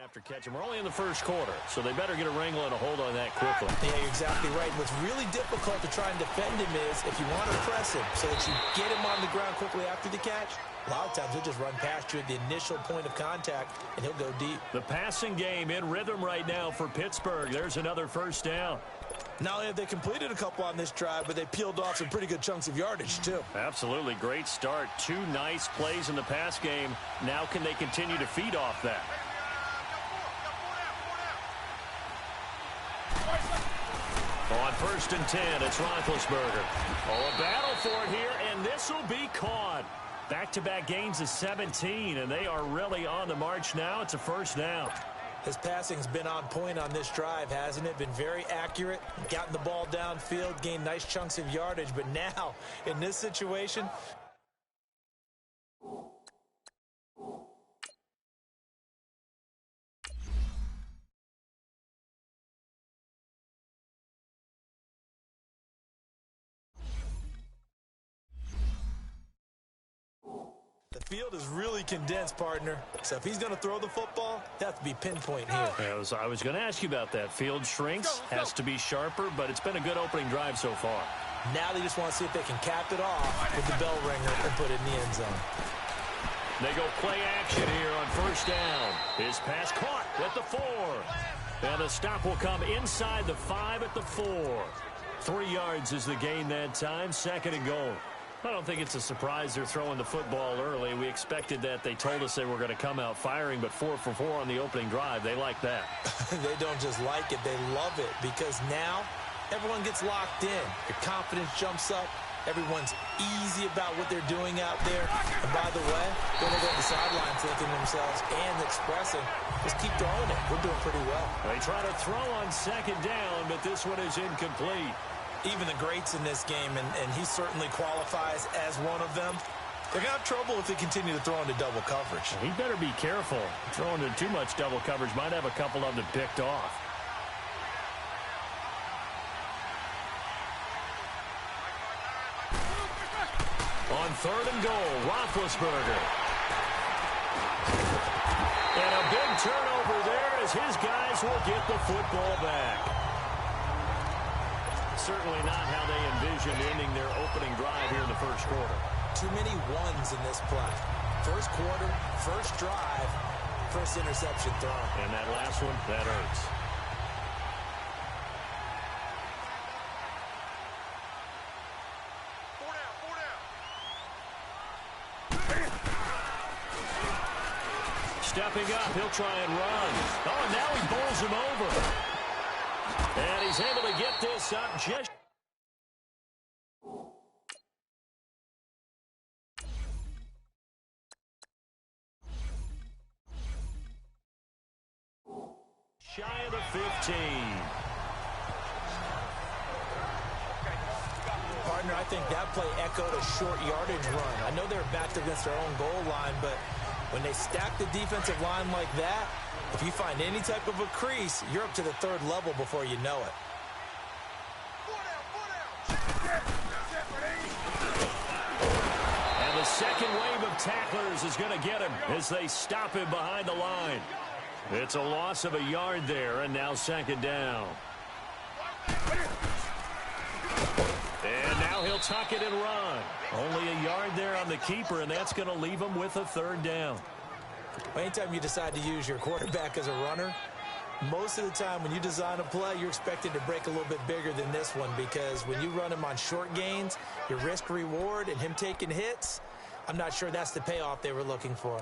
after catching. We're only in the first quarter, so they better get a wrangle and a hold on that quickly. Yeah, you're exactly right. What's really difficult to try and defend him is if you want to press him so that you get him on the ground quickly after the catch, a lot of times he'll just run past you at the initial point of contact, and he'll go deep. The passing game in rhythm right now for Pittsburgh. There's another first down. Not only have they completed a couple on this drive, but they peeled off some pretty good chunks of yardage, too. Absolutely. Great start. 2 nice plays in the pass game. Now can they continue to feed off that? On 1st and 10, it's Roethlisberger. Oh, a battle for it here, and this will be caught. Back-to-back gains of 17, and they are really on the march now. It's a first down. His passing's been on point on this drive, hasn't it? Been very accurate, gotten the ball downfield, gained nice chunks of yardage. But now, in this situation, the field is really condensed, partner. So if he's going to throw the football, it has to be pinpoint here. I was going to ask you about that. Field shrinks, has to be sharper, but it's been a good opening drive so far. Now they just want to see if they can cap it off with the bell ringer and put it in the end zone. They go play action here on 1st down. His pass caught at the 4. And the stop will come inside the 5 at the 4. 3 yards is the gain that time. 2nd and goal. I don't think it's a surprise they're throwing the football early. We expected that. They told us they were going to come out firing, but 4 for 4 on the opening drive. They like that. They don't just like it. They love it because now everyone gets locked in. Your confidence jumps up. Everyone's easy about what they're doing out there. And by the way, they're going to go to the sideline thinking themselves and expressing, just keep throwing it. We're doing pretty well. They try to throw on 2nd down, but this one is incomplete. Even the greats in this game, and he certainly qualifies as one of them, they're going to have trouble if they continue to throw into double coverage. He better be careful. Throwing into too much double coverage might have a couple of them picked off. On 3rd and goal, Roethlisberger. And a big turnover there as his guys will get the football back. Certainly not how they envisioned ending their opening drive here in the first quarter. Too many ones in this play. First quarter, first drive, first interception thrown. And that last one, that hurts. Stepping up, he'll try and run. Oh, and now he bowls him over. And he's able to get this up just... shy of the 15. Partner, I think that play echoed a short yardage run. I know they're backed against their own goal line, but when they stack the defensive line like that, if you find any type of a crease, you're up to the 3rd level before you know it. And the second wave of tacklers is going to get him as they stop him behind the line. It's a loss of a yard there, and now 2nd down. And now he'll tuck it and run. Only a yard there on the keeper, and that's going to leave him with a 3rd down. Anytime you decide to use your quarterback as a runner, most of the time when you design a play, you're expected to break a little bit bigger than this one because when you run him on short gains, your risk-reward and him taking hits, I'm not sure that's the payoff they were looking for.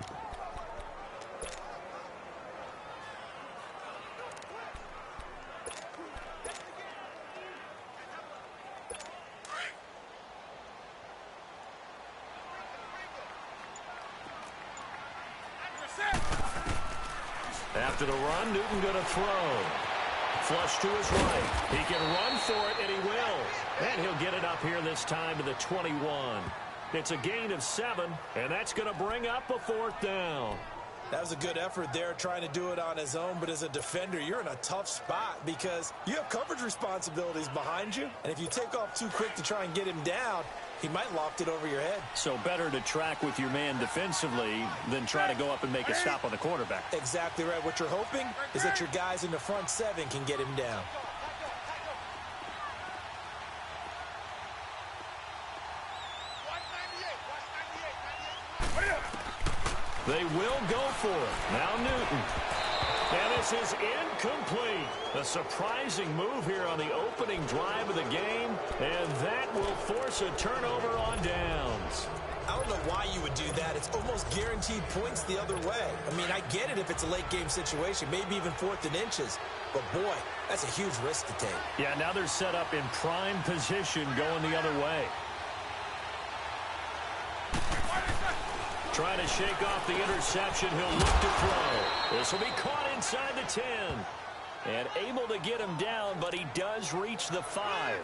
After the run, Newton going to throw. Flush to his right. He can run for it, and he will. And he'll get it up here this time to the 21. It's a gain of 7, and that's going to bring up a 4th down. That was a good effort there trying to do it on his own, but as a defender, you're in a tough spot because you have coverage responsibilities behind you, and if you take off too quick to try and get him down, He might loft it over your head. So better to track with your man defensively than try to go up and make a stop on the quarterback. Exactly right. What you're hoping is that your guys in the front seven can get him down. They will go for it. Now Newton. And this is incomplete. A surprising move here on the opening drive of the game, and that will force a turnover on downs. I don't know why you would do that. It's almost guaranteed points the other way. I mean, I get it if it's a late game situation, maybe even 4th and inches. But, boy, that's a huge risk to take. Yeah, now they're set up in prime position going the other way. Trying to shake off the interception. He'll look to throw. This will be caught inside the 10. And able to get him down, but he does reach the 5.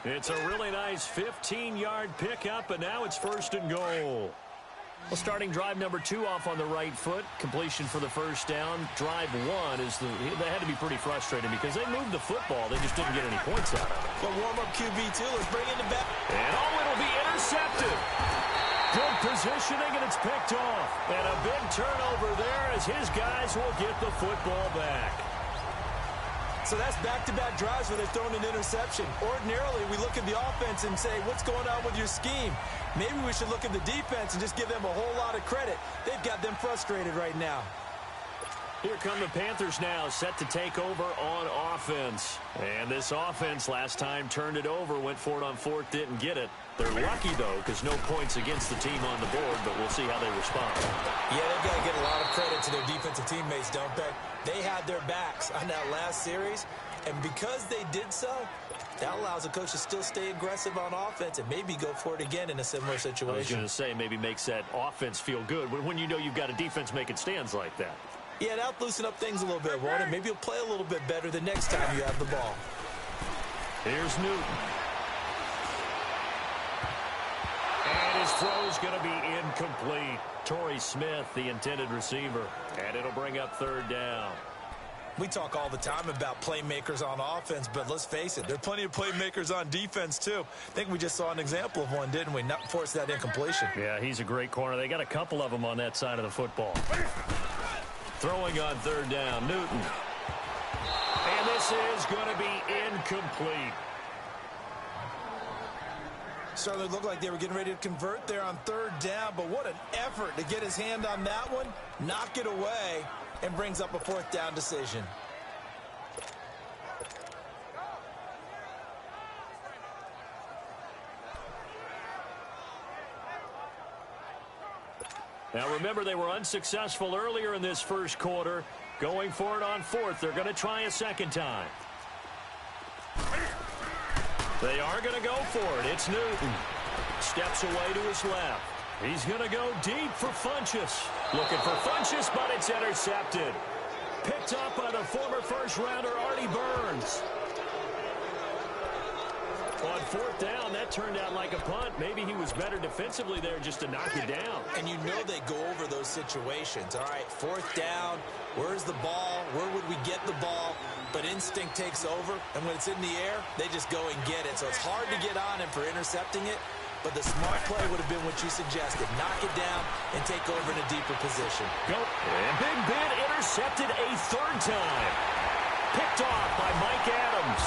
It's a really nice 15-yard pickup, and now it's 1st and goal. Well, starting drive number 2 off on the right foot. Completion for the first down. Drive 1 is they had to be pretty frustrating because they moved the football. They just didn't get any points out of it. But warm-up QB, too. Let's bring in the back. And it'll be intercepted. Good positioning, and it's picked off. And a big turnover there as his guys will get the football back. So that's back-to-back drives where they're throwing an interception. Ordinarily, we look at the offense and say, what's going on with your scheme? Maybe we should look at the defense and just give them a whole lot of credit. They've got them frustrated right now. Here come the Panthers now, set to take over on offense. And this offense last time turned it over, went for it on 4th, didn't get it. They're lucky, though, because no points against the team on the board, but we'll see how they respond. Yeah, they've got to get a lot of credit to their defensive teammates, don't they? They had their backs on that last series, and because they did so, that allows the coach to still stay aggressive on offense and maybe go for it again in a similar situation. I was going to say, maybe makes that offense feel good when you know you've got a defense making stands like that. Yeah, that'll loosen up things a little bit, won't it? Maybe you'll play a little bit better the next time you have the ball. Here's Newton. And his throw is going to be incomplete. Torrey Smith, the intended receiver. And it'll bring up 3rd down. We talk all the time about playmakers on offense, but let's face it, there are plenty of playmakers on defense, too. I think we just saw an example of one, didn't we? Not force that incompletion. Yeah, he's a great corner. They got a couple of them on that side of the football. Throwing on 3rd down, Newton. And this is going to be incomplete. Started to look like they were getting ready to convert there on 3rd down, but what an effort to get his hand on that one, knock it away, and brings up a 4th down decision. Now remember, they were unsuccessful earlier in this first quarter. Going for it on 4th. They're going to try a second time. They are going to go for it. It's Newton. Steps away to his left. He's going to go deep for Funchess. Looking for Funchess, but it's intercepted. Picked up by the former first-rounder Artie Burns. On 4th down, that turned out like a punt. Maybe he was better defensively there just to knock it down. And you know they go over those situations. All right, 4th down, where's the ball? Where would we get the ball? But instinct takes over, and when it's in the air, they just go and get it. So it's hard to get on him for intercepting it, but the smart play would have been what you suggested. Knock it down and take over in a deeper position. Go. And Big Ben intercepted a 3rd time. Picked off by Mike Adams.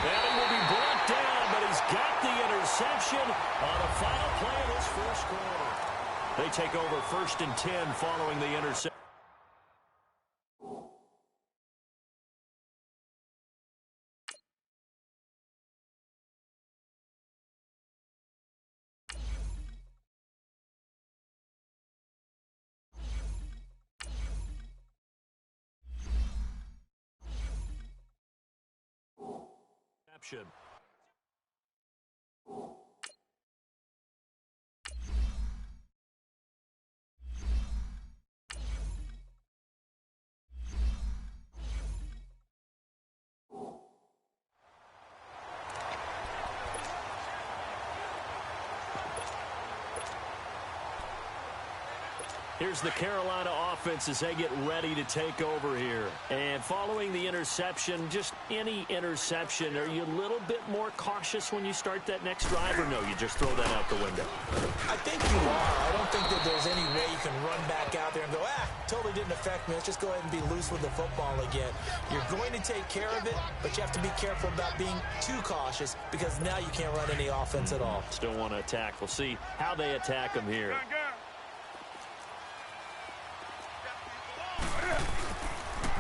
And he will be brought down, but he's got the interception on a final play of this first quarter. They take over 1st and 10 following the interception. Here's the Carolina offense as they get ready to take over here. And following the interception, just any interception, are you a little bit more cautious when you start that next drive, or no, you just throw that out the window? I think you are. I don't think that there's any way you can run back out there and go, totally didn't affect me. Let's just go ahead and be loose with the football again. You're going to take care of it, but you have to be careful about being too cautious because now you can't run any offense at all. Still want to attack. We'll see how they attack them here.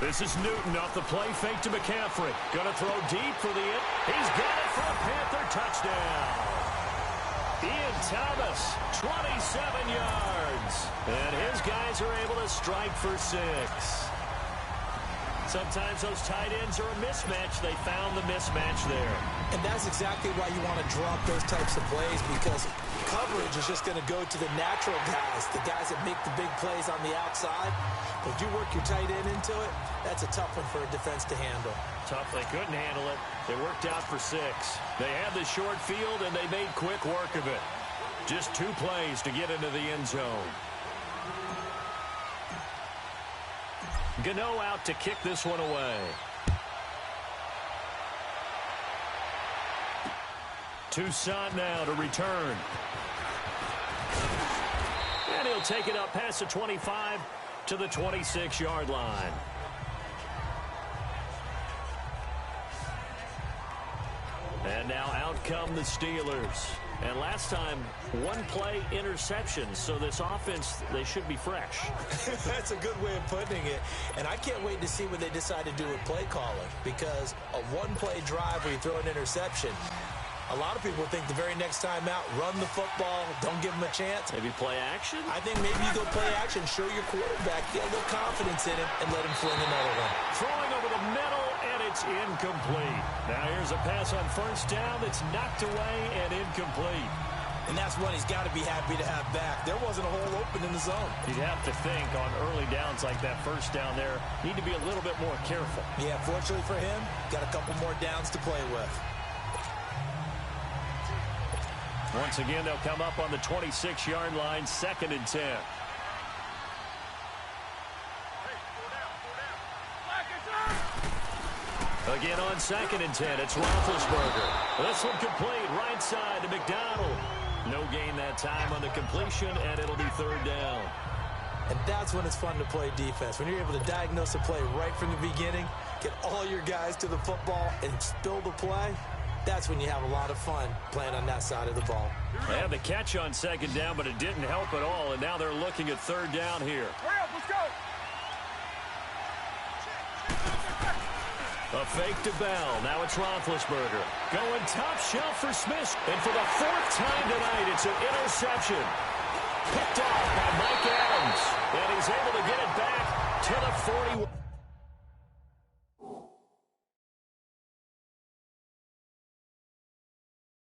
This is Newton off the play fake to McCaffrey. Going to throw deep for the end. He's got it for a Panther touchdown. Ian Thomas, 27 yards. And his guys are able to strike for 6. Sometimes those tight ends are a mismatch. They found the mismatch there. And that's exactly why you want to drop those types of plays, because coverage is just going to go to the natural guys, the guys that make the big plays on the outside. But if you work your tight end into it, that's a tough one for a defense to handle. Tough. They couldn't handle it. They worked out for 6. They had the short field, and they made quick work of it. Just 2 plays to get into the end zone. Gano out to kick this one away. Toussaint now to return. And he'll take it up past the 25 to the 26-yard line. And now out come the Steelers. And last time, 1-play interception. So this offense, they should be fresh. That's a good way of putting it. And I can't wait to see what they decide to do with play calling. Because a 1-play drive where you throw an interception, a lot of people think the very next time out, run the football, don't give them a chance. Maybe play action? I think maybe you go play action, show your quarterback, get a little confidence in him, and let him fling another one. Throwing over the middle, and it's incomplete. Now here's a pass on first down that's knocked away and incomplete. And that's one he's got to be happy to have back. There wasn't a hole open in the zone. You'd have to think on early downs like that first down there, need to be a little bit more careful. Yeah, fortunately for him, got a couple more downs to play with. Once again, they'll come up on the 26-yard line, 2nd and 10. Again on 2nd and 10, it's Roethlisberger. This one complete, right side to McDonald. No gain that time on the completion, and it'll be 3rd down. And that's when it's fun to play defense. When you're able to diagnose a play right from the beginning, get all your guys to the football, and spill the play, that's when you have a lot of fun playing on that side of the ball. They had the catch on 2nd down, but it didn't help at all, and now they're looking at 3rd down here. Hurry up, let's go. A fake to Bell. Now it's Roethlisberger. Going top shelf for Smith. And for the 4th time tonight, it's an interception. Picked off by Mike Adams. And he's able to get it back to the 41.